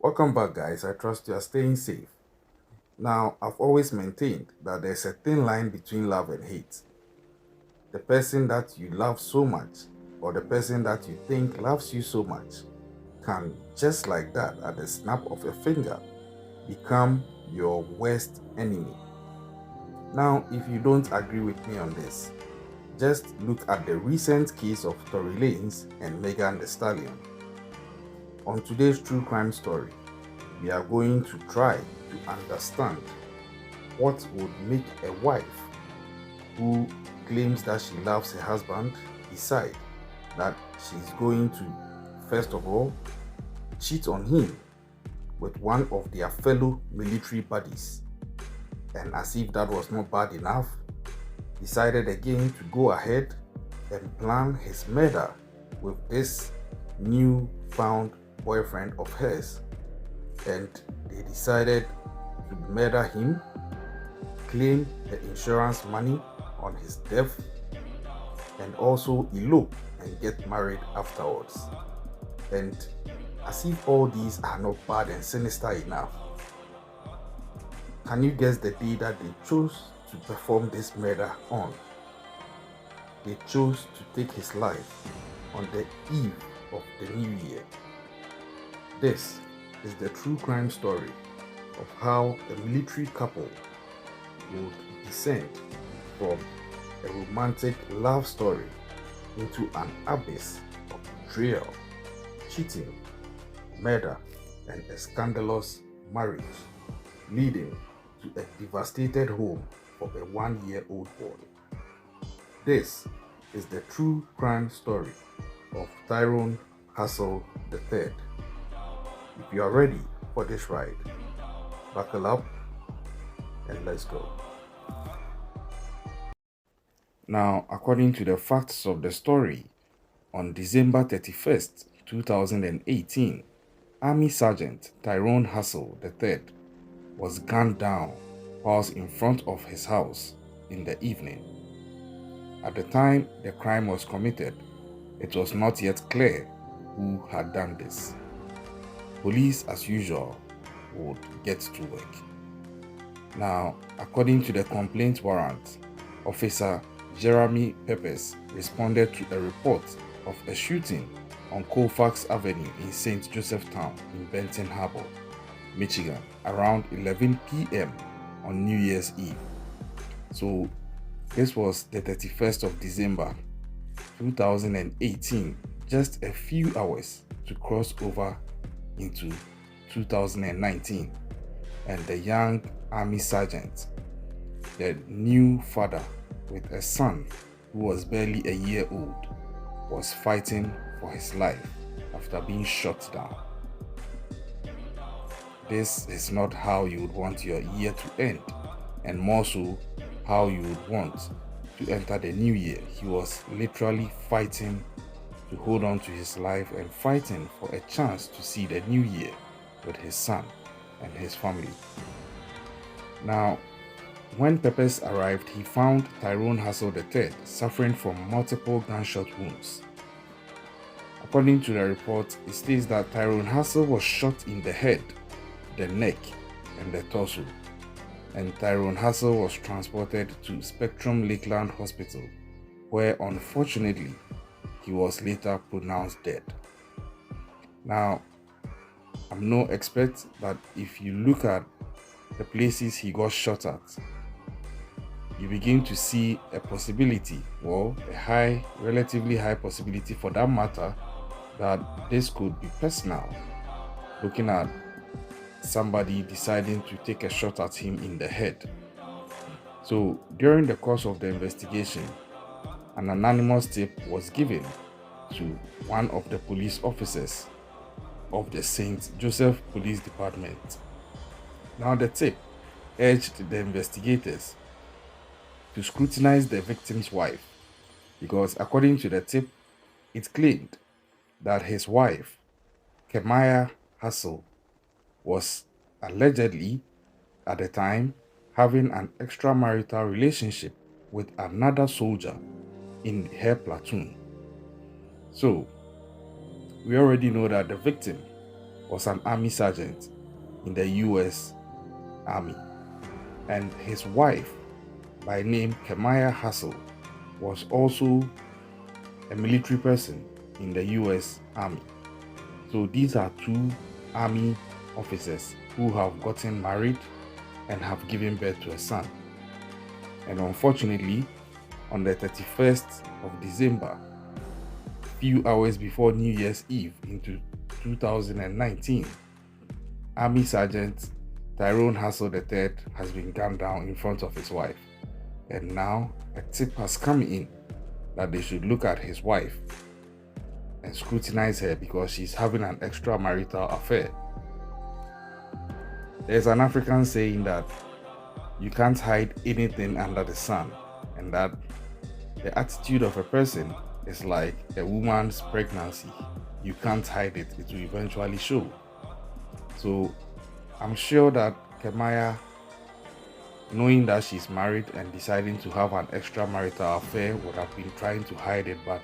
Welcome back, guys. I trust you are staying safe. Now, I've always maintained that there's a thin line between love and hate. The person that you love so much, or the person that you think loves you so much, can just like that, at the snap of a finger, become your worst enemy. Now, if you don't agree with me on this, just look at the recent case of Tory Lanez and Megan Thee Stallion. On today's true crime story, we are going to try to understand what would make a wife who claims that she loves her husband decide that she's going to, first of all, cheat on him with one of their fellow military buddies. And as if that was not bad enough, decided again to go ahead and plan his murder with this new found boyfriend of hers. And they decided to murder him, claim the insurance money on his death, and also elope and get married afterwards. And as if all these are not bad and sinister enough, can you guess the day that they chose to perform this murder on? They chose to take his life on the eve of the new year. This is the true crime story of how a military couple would descend from a romantic love story into an abyss of betrayal, cheating, murder, and a scandalous marriage, leading to a devastated home for a 1-year-old boy. This is the true crime story of Tyrone Hassle III. If you are ready for this ride, buckle up and let's go. Now, according to the facts of the story, on December 31st, 2018, Army Sergeant Tyrone Hassle III was gunned down whilst in front of his house in the evening. At the time the crime was committed, it was not yet clear who had done this. Police, as usual, would get to work. Now, according to the complaint warrant, Officer Jeremy Peppers responded to a report of a shooting on Colfax Avenue in St. Joseph Town in Benton Harbor, Michigan, around 11 p.m. on New Year's Eve. So, this was the 31st of December 2018, just a few hours to cross over into 2019, and the young Army Sergeant, the new father with a son who was barely a year old, was fighting for his life after being shot down. This is not how you would want your year to end, and more so how you would want to enter the new year. He was literally fighting to hold on to his life and fighting for a chance to see the new year with his son and his family. Now, when Peppers arrived, he found Tyrone Hassle III suffering from multiple gunshot wounds. According to the report, it states that Tyrone Hassle was shot in the head, the neck, and the torso, and Tyrone Hassle was transported to Spectrum Lakeland Hospital, where unfortunately he was later pronounced dead. Now, I'm no expert, but if you look at the places he got shot at, you begin to see a possibility, well, a relatively high possibility for that matter, that this could be personal. Looking at somebody deciding to take a shot at him in the head. So, during the course of the investigation, an anonymous tip was given to one of the police officers of the St. Joseph Police Department. Now, the tip urged the investigators to scrutinize the victim's wife because, according to the tip, it claimed that his wife, Kemaya Hassle, was allegedly, at the time, having an extramarital relationship with another soldier in her platoon. So, we already know that the victim was an army sergeant in the US Army, and his wife, by name Kemaya Hassle, was also a military person in the US Army. So these are two army officers who have gotten married and have given birth to a son. And unfortunately, on the 31st of December, few hours before New Year's Eve into 2019, Army Sergeant Tyrone Hassle III has been gunned down in front of his wife. And now a tip has come in that they should look at his wife and scrutinize her because she's having an extramarital affair. There's an African saying that you can't hide anything under the sun, and that the attitude of a person is like a woman's pregnancy. You can't hide it, it will eventually show. So I'm sure that Kemaya, knowing that she's married and deciding to have an extramarital affair, would have been trying to hide it, but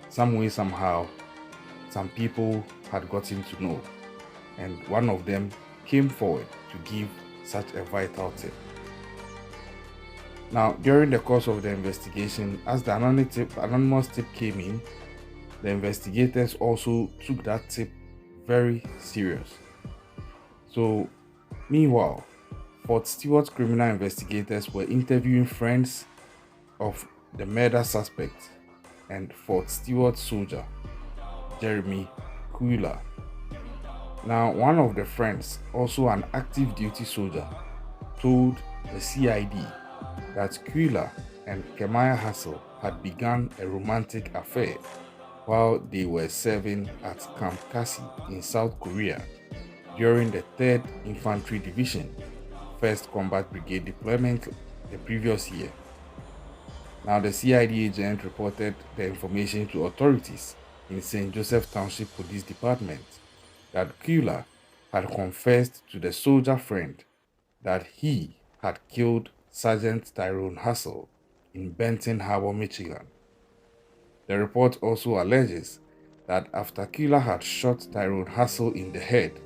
some way, somehow, some people had gotten to know, and one of them came forward to give such a vital tip. Now, during the course of the investigation, as the anonymous tip came in, the investigators also took that tip very serious. So, meanwhile, Fort Stewart criminal investigators were interviewing friends of the murder suspect and Fort Stewart soldier, Jeremy Quiller. Now, one of the friends, also an active duty soldier, told the CID that Quiller and Kemaya Hassle had begun a romantic affair while they were serving at Camp Cassie in South Korea during the 3rd Infantry Division 1st Combat Brigade deployment the previous year. Now, the CID agent reported the information to authorities in St. Joseph Township Police Department that Quiller had confessed to the soldier friend that he had killed Sergeant Tyrone Hassle in Benton Harbor, Michigan. The report also alleges that after Quiller had shot Tyrone Hassle in the head,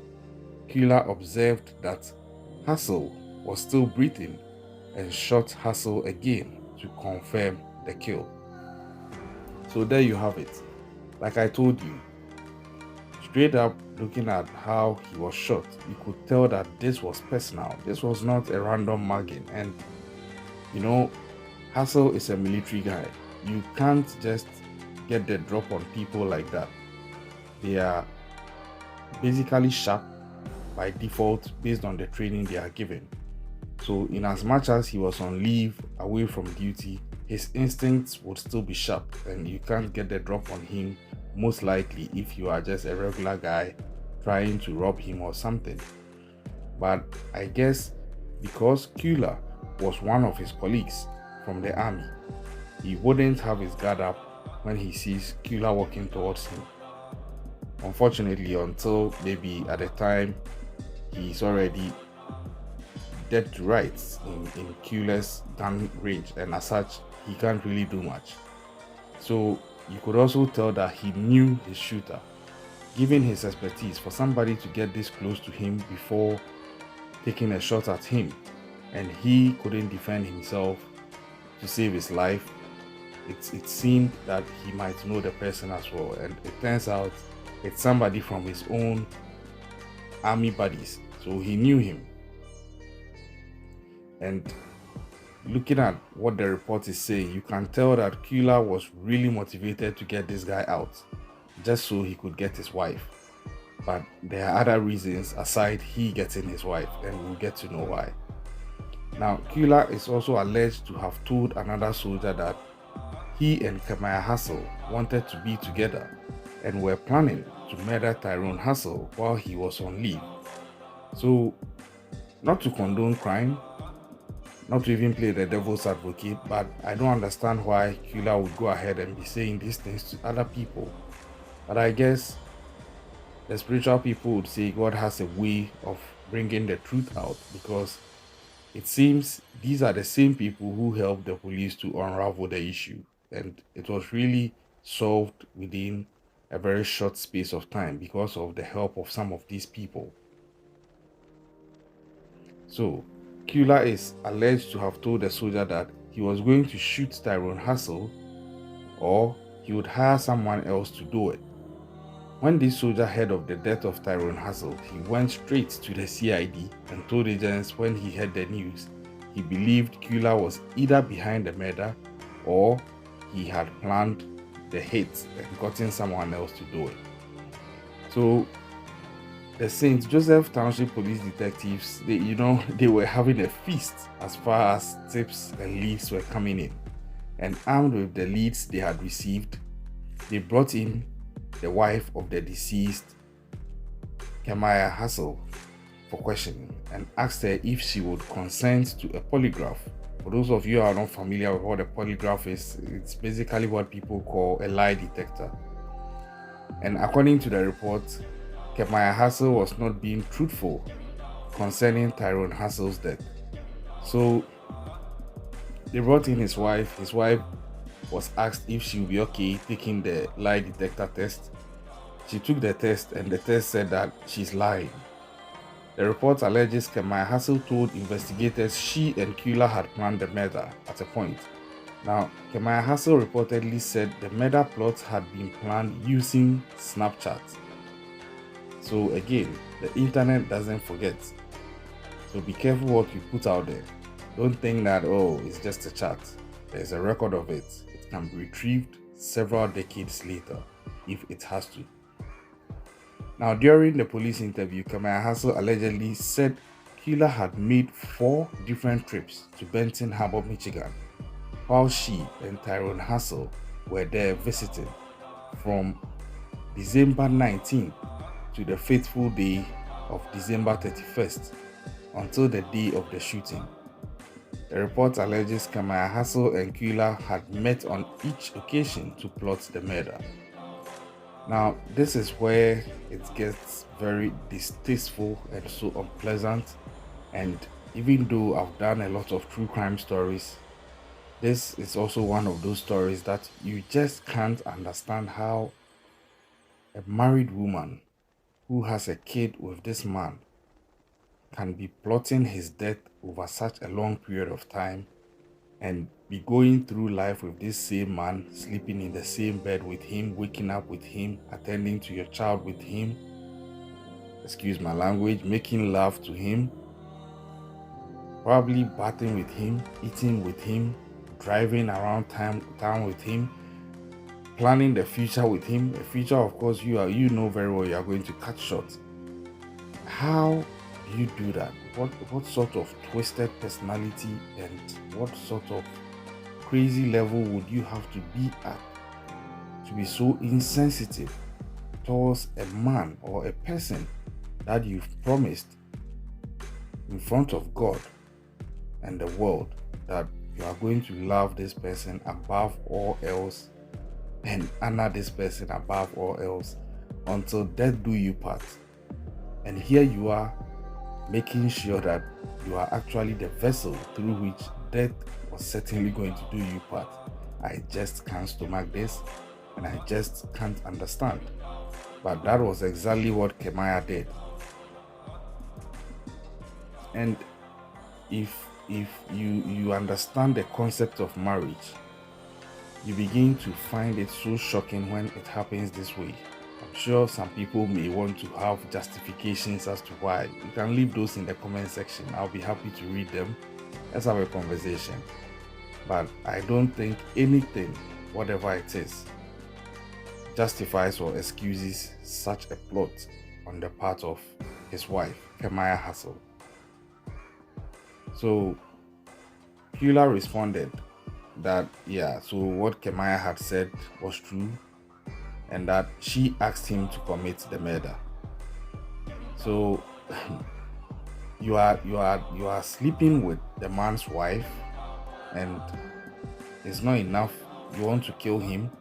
Quiller observed that Hassle was still breathing and shot Hassle again to confirm the kill. So there you have it. Like I told you, straight up looking at how he was shot, you could tell that this was personal. This was not a random mugging. And you know, Hassle is a military guy. You can't just get the drop on people like that. They are basically sharp by default based on the training they are given. So in as much as he was on leave, away from duty, his instincts would still be sharp, and you can't get the drop on him, most likely if you are just a regular guy trying to rob him or something. But I guess because Quiller was one of his colleagues from the army, he wouldn't have his guard up when he sees Quiller walking towards him. Unfortunately, until maybe at the time he's already dead to rights in Qiller's gun range, and as such, he can't really do much. So you could also tell that he knew his shooter. Given his expertise, for somebody to get this close to him before taking a shot at him, and he couldn't defend himself to save his life, it seemed that he might know the person as well. And it turns out it's somebody from his own army buddies. So he knew him. And looking at what the report is saying, you can tell that Quiller was really motivated to get this guy out, just so he could get his wife. But there are other reasons aside he getting his wife, and we'll get to know why. Now, Quiller is also alleged to have told another soldier that he and Kemaya Hassle wanted to be together and were planning to murder Tyrone Hassle while he was on leave. So, not to condone crime, not to even play the devil's advocate, but I don't understand why Quiller would go ahead and be saying these things to other people. But I guess the spiritual people would say God has a way of bringing the truth out, because it seems these are the same people who helped the police to unravel the issue, and it was really solved within a very short space of time because of the help of some of these people. So, Killer is alleged to have told the soldier that he was going to shoot Tyrone Hassle or he would hire someone else to do it. When this soldier heard of the death of Tyrone Hassle, he went straight to the CID and told agents when he heard the news, he believed Killer was either behind the murder or he had planned the hit and gotten someone else to do it. So the St. Joseph Township Police detectives, they were having a feast as far as tips and leads were coming in. And armed with the leads they had received, they brought in the wife of the deceased, Kemaya Hassle, for questioning and asked her if she would consent to a polygraph. For those of you who are not familiar with what a polygraph is, it's basically what people call a lie detector. And according to the report, Kemaya Hassle was not being truthful concerning Tyrone Hassle's death. So they brought in his wife. His wife was asked if she would be okay taking the lie detector test. She took the test and the test said that she's lying. The report alleges Kemaya Hassle told investigators she and Killer had planned the murder at a point. Now, Kemaya Hassle reportedly said the murder plot had been planned using Snapchat. So again, the internet doesn't forget. So be careful what you put out there. Don't think that, oh, it's just a chat. There's a record of it. It can be retrieved several decades later if it has to. Now, during the police interview, Kemaya Hassle allegedly said Killer had made 4 different trips to Benton Harbor, Michigan, while she and Tyrone Hassle were there visiting from December 19th to the fateful day of December 31st until the day of the shooting. The report alleges Kemaya Hassle and Killer had met on each occasion to plot the murder. Now, this is where it gets very distasteful and so unpleasant. And even though I've done a lot of true crime stories, this is also one of those stories that you just can't understand how a married woman who has a kid with this man can be plotting his death over such a long period of time and be going through life with this same man, sleeping in the same bed with him, waking up with him, attending to your child with him, excuse my language, making love to him, probably bathing with him, eating with him, driving around town with him, planning the future with him. The future, of course, you know very well you are going to cut short. How do you do that? What sort of twisted personality and what sort of crazy level would you have to be at to be so insensitive towards a man or a person that you've promised in front of God and the world that you are going to love this person above all else and honor this person above all else until death do you part? And here you are making sure that you are actually the vessel through which death was certainly going to do you part. I just can't stomach this and I just can't understand. But that was exactly what Kemaya did. And if you understand the concept of marriage, you begin to find it so shocking when it happens this way. I'm sure some people may want to have justifications as to why. You can leave those in the comment section. I'll be happy to read them. Let's have a conversation. But I don't think anything, whatever it is, justifies or excuses such a plot on the part of his wife, Kemaya Hassle. So Killer responded that so what Kemaya had said was true and that she asked him to commit the murder. So you are sleeping with the man's wife and it's not enough. You want to kill him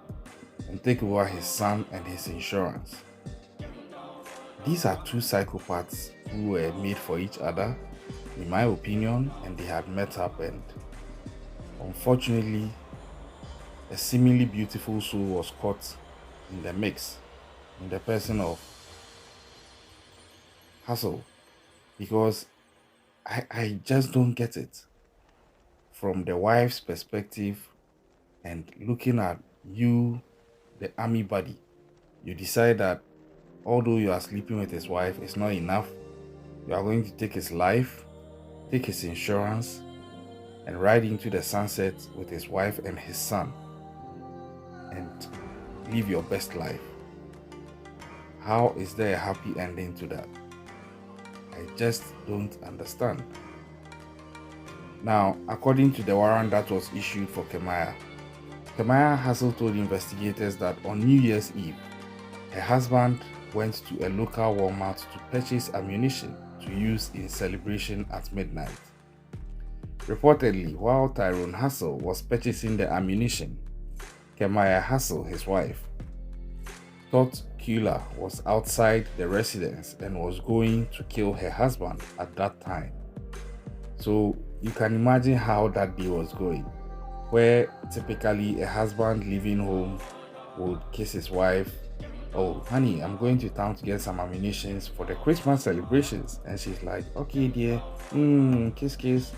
and take over his son and his insurance. These are two psychopaths who were made for each other, in my opinion, and they had met up, and unfortunately a seemingly beautiful soul was caught in the mix. in the person of Hassle, because I just don't get it from the wife's perspective. And looking at you, the army buddy, you decide that although you are sleeping with his wife, it's not enough. You are going to take his life, take his insurance, and ride into the sunset with his wife and his son and live your best life. How is there a happy ending to that? I just don't understand. Now, according to the warrant that was issued for Kemaya Hassle told investigators that on New Year's Eve, her husband went to a local Walmart to purchase ammunition to use in celebration at midnight. Reportedly, while Tyrone Hassle was purchasing the ammunition, Kemaya Hassle, his wife, thought Killer was outside the residence and was going to kill her husband at that time. So you can imagine how that day was going, where typically a husband leaving home would kiss his wife. Oh, honey, I'm going to town to get some ammunition for the Christmas celebrations. And she's like, okay, dear, kiss, kiss.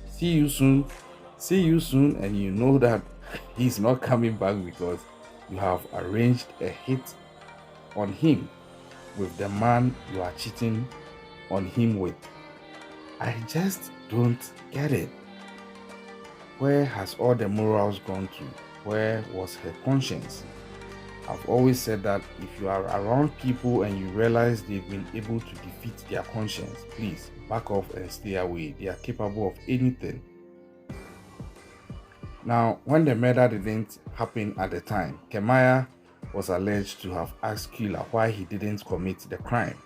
See you soon. And you know that he's not coming back because you have arranged a hit on him with the man you are cheating on him with. I just don't get it. Where has all the morals gone to? Where was her conscience? I've always said that if you are around people and you realize they've been able to defeat their conscience, please back off and stay away. They are capable of anything. Now, when the murder didn't happen at the time, Kemaya was alleged to have asked Killer why he didn't commit the crime.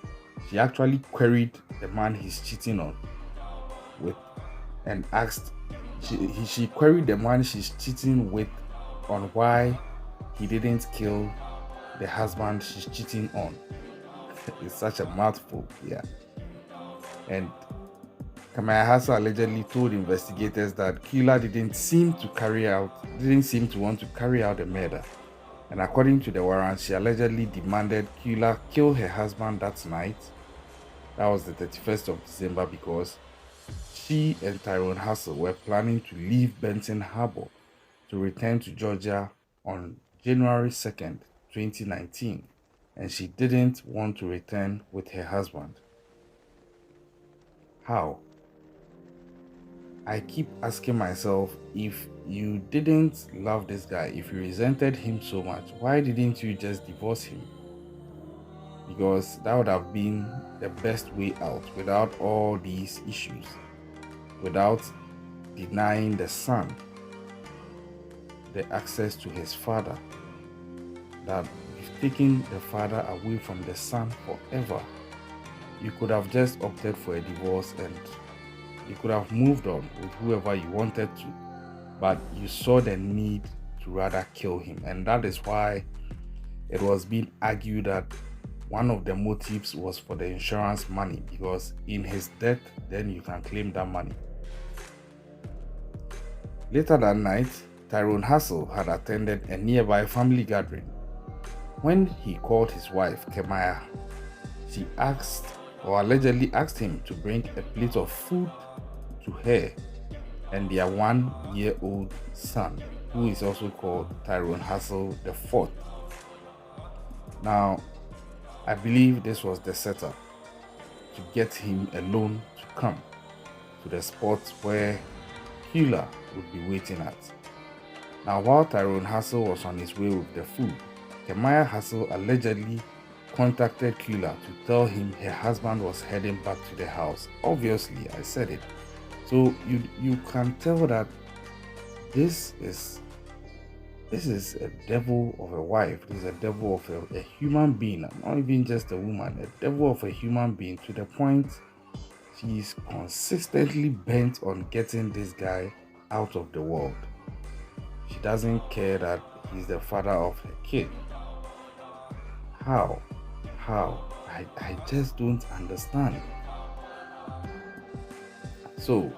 She actually queried the man he's cheating on with and asked, she queried the man she's cheating with on why he didn't kill the husband she's cheating on. It's such a mouthful, yeah. And Kemaya Hassle allegedly told investigators that Killer didn't seem to want to carry out the murder. And according to the warrant, she allegedly demanded Killer kill her husband that night. That was the 31st of December, because she and Tyrone Hassle were planning to leave Benton Harbor to return to Georgia on January 2nd, 2019, and she didn't want to return with her husband. How? I keep asking myself, if you didn't love this guy, if you resented him so much, why didn't you just divorce him? Because that would have been the best way out without all these issues, without denying the son the access to his father, that you've taken the father away from the son forever. You could have just opted for a divorce and you could have moved on with whoever you wanted to, but you saw the need to rather kill him. And that is why it was being argued that one of the motives was for the insurance money, because in his death, then you can claim that money. Later that night, Tyrone Hassle had attended a nearby family gathering. When he called his wife, Kemaya, she allegedly asked him to bring a plate of food to her and their 1-year-old son, who is also called Tyrone Hassle IV. Now, I believe this was the setup to get him alone to come to the spot where Killer would be waiting at. Now, while Tyrone Hassle was on his way with the food, Kemaya Hassle allegedly contacted Killer to tell him her husband was heading back to the house. Obviously, I said it. So you can tell that this is a devil of a wife. This is a devil of a human being, not even just a woman, a devil of a human being, to the point she's consistently bent on getting this guy out of the world. She doesn't care that he's the father of her kid. How? I just don't understand. So,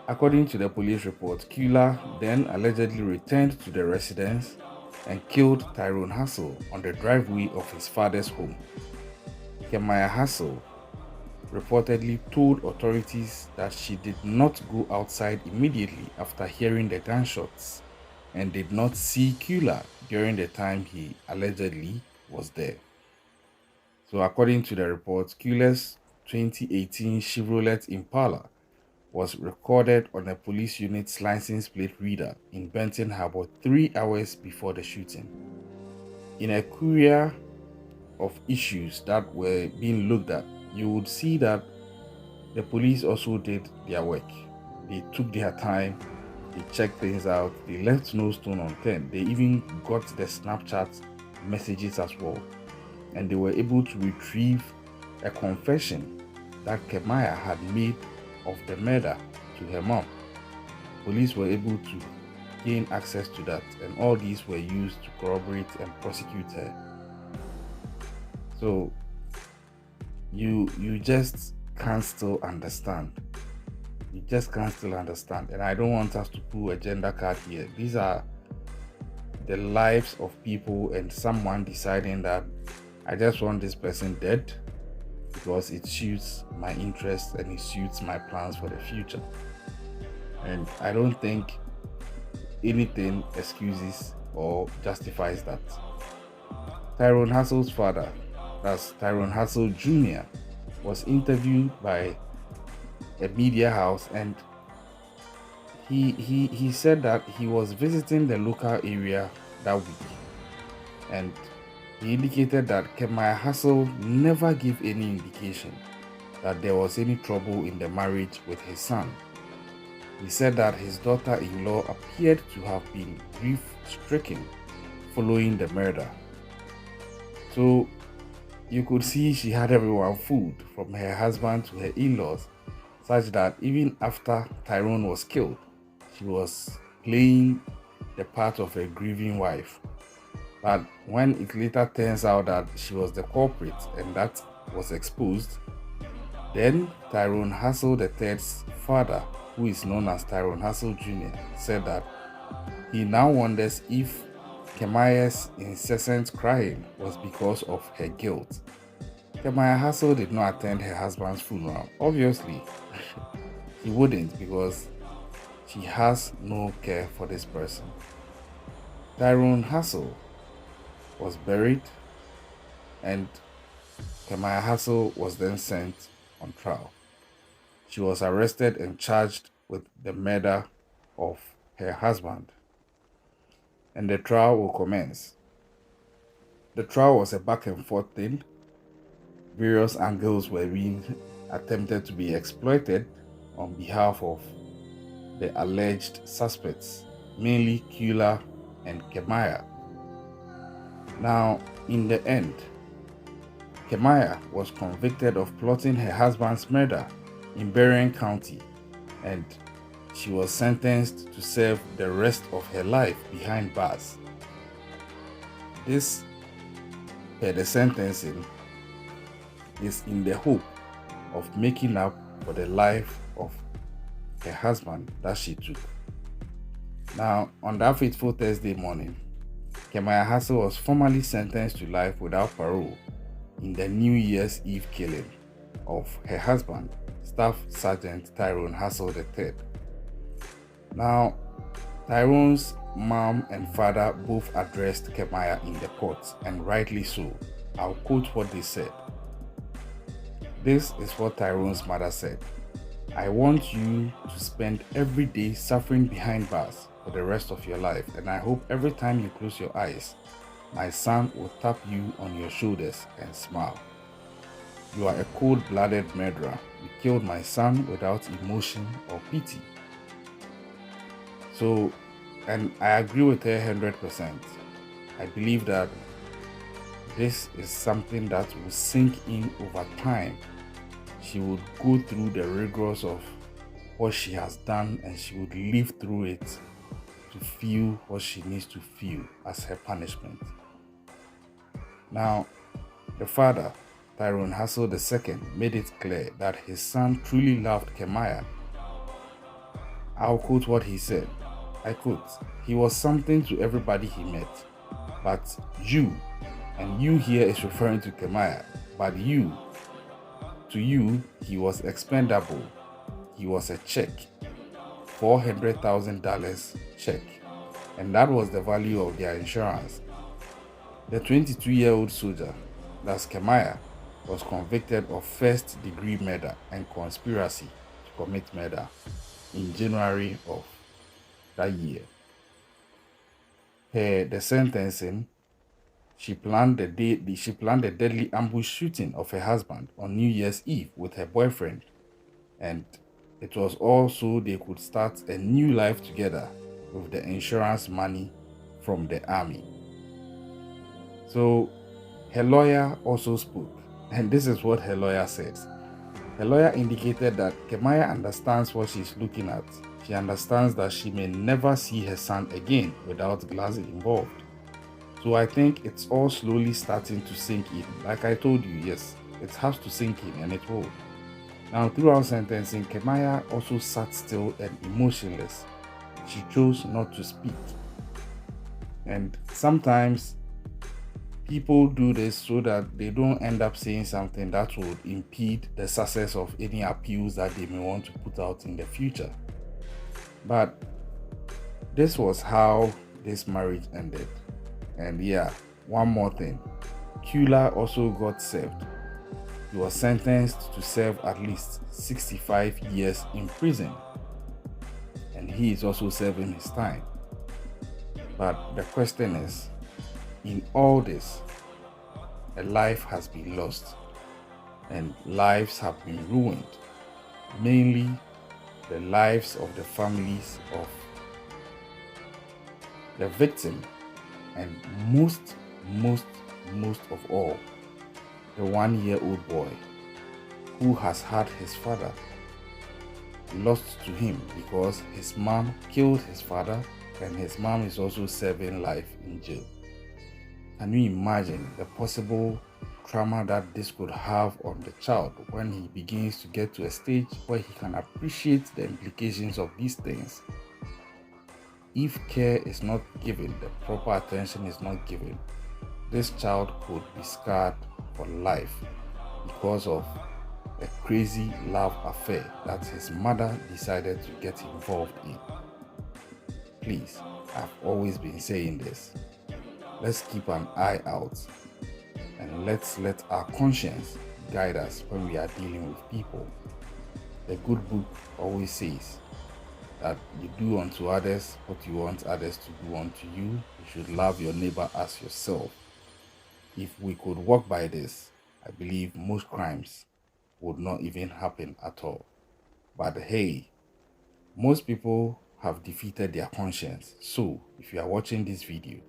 according to the police report, Killer then allegedly returned to the residence and killed Tyrone Hassle on the driveway of his father's home. Kemaya Hassle reportedly told authorities that she did not go outside immediately after hearing the gunshots and did not see Kula during the time he allegedly was there. So according to the report, Kula's 2018 Chevrolet Impala was recorded on a police unit's license plate reader in Benton Harbor 3 hours before the shooting. In a courier of issues that were being looked at, you would see that the police also did their work. They took their time, they checked things out, they left no stone unturned. They even got the Snapchat messages as well, and they were able to retrieve a confession that Kemaya had made of the murder to her mom. Police were able to gain access to that, and all these were used to corroborate and prosecute her. So you just can't still understand. You just can't still understand. And I don't want us to pull a gender card here. These are the lives of people, and someone deciding that I just want this person dead because it suits my interests and it suits my plans for the future. And I don't think anything excuses or justifies that. Tyrone Hassle's father, that's Tyrone Hassle Jr., was interviewed by a media house, and he said that he was visiting the local area that week, and he indicated that Kemaya Hassle never gave any indication that there was any trouble in the marriage with his son. He said that his daughter-in-law appeared to have been grief-stricken following the murder. So you could see she had everyone fooled, from her husband to her in-laws, such that even after Tyrone was killed, she was playing the part of a grieving wife. But when it later turns out that she was the culprit and that was exposed, then Tyrone Hassle III's father, who is known as Tyrone Hassle Jr., said that he now wonders if Kemaya's incessant crying was because of her guilt. Kemaya Hassle did not attend her husband's funeral. Obviously, he wouldn't, because she has no care for this person. Tyrone Hassle was buried, and Kemaya Hassle was then sent on trial. She was arrested and charged with the murder of her husband, and the trial will commence. The trial was a back and forth thing. Various angles were being attempted to be exploited on behalf of the alleged suspects, mainly Kula and Kemaya. Now, in the end, Kemaya was convicted of plotting her husband's murder in Berrien County, and she was sentenced to serve the rest of her life behind bars. This, per the sentencing, is in the hope of making up for the life of her husband that she took. Now, on that fateful Thursday morning, Kemaya Hassle was formally sentenced to life without parole in the New Year's Eve killing of her husband, Staff Sergeant Tyrone Hassle III. Now, Tyrone's mom and father both addressed Kemaya in the court, and rightly so. I'll quote what they said. This is what Tyrone's mother said. "I want you to spend every day suffering behind bars for the rest of your life, and I hope every time you close your eyes, my son will tap you on your shoulders and smile. You are a cold-blooded murderer. You killed my son without emotion or pity." So, and I agree with her 100%. I believe that this is something that will sink in over time. She would go through the rigors of what she has done, and she would live through it to feel what she needs to feel as her punishment. Now, the father, Tyrone Hassle II, made it clear that his son truly loved Kemaya. I'll quote what he said. I quote, "He was something to everybody he met. But you, and you here is referring to Kemaya, but to you, he was expendable. He was a check, $400,000 check, and that was the value of their insurance. The 22-year-old soldier, that's Kemaya, was convicted of first-degree murder and conspiracy to commit murder in January of that year. The sentencing, she planned the deadly ambush shooting of her husband on New Year's Eve with her boyfriend, and it was also they could start a new life together with the insurance money from the army. So her lawyer also spoke, and this is what her lawyer said. Her lawyer indicated that Kemaya understands what she's looking at. She understands that she may never see her son again without glass involved. So I think it's all slowly starting to sink in. Like I told you, yes, it has to sink in, and it will. Now, throughout sentencing, Kemaya also sat still and emotionless. She chose not to speak. And sometimes people do this so that they don't end up saying something that would impede the success of any appeals that they may want to put out in the future. But this was how this marriage ended. And yeah, one more thing. Kula also got served. He was sentenced to serve at least 65 years in prison. And he is also serving his time. But the question is, in all this, a life has been lost and lives have been ruined. Mainly the lives of the families of the victim, and most of all, the 1-year-old boy who has had his father lost to him because his mom killed his father, and his mom is also serving life in jail. Can you imagine the possible trauma that this could have on the child when he begins to get to a stage where he can appreciate the implications of these things? If care is not given, the proper attention is not given, this child could be scarred for life because of a crazy love affair that his mother decided to get involved in. Please, I've always been saying this. Let's keep an eye out, and let's let our conscience guide us when we are dealing with people. The good book always says that you do unto others what you want others to do unto you. You should love your neighbor as yourself. If we could walk by this, I believe most crimes would not even happen at all. But hey, most people have defeated their conscience. So if you are watching this video,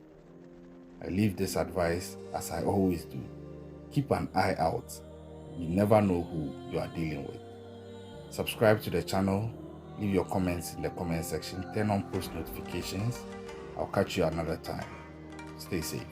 I leave this advice as I always do. Keep an eye out. You never know who you are dealing with. Subscribe to the channel. Leave your comments in the comment section. Turn on post notifications. I'll catch you another time. Stay safe.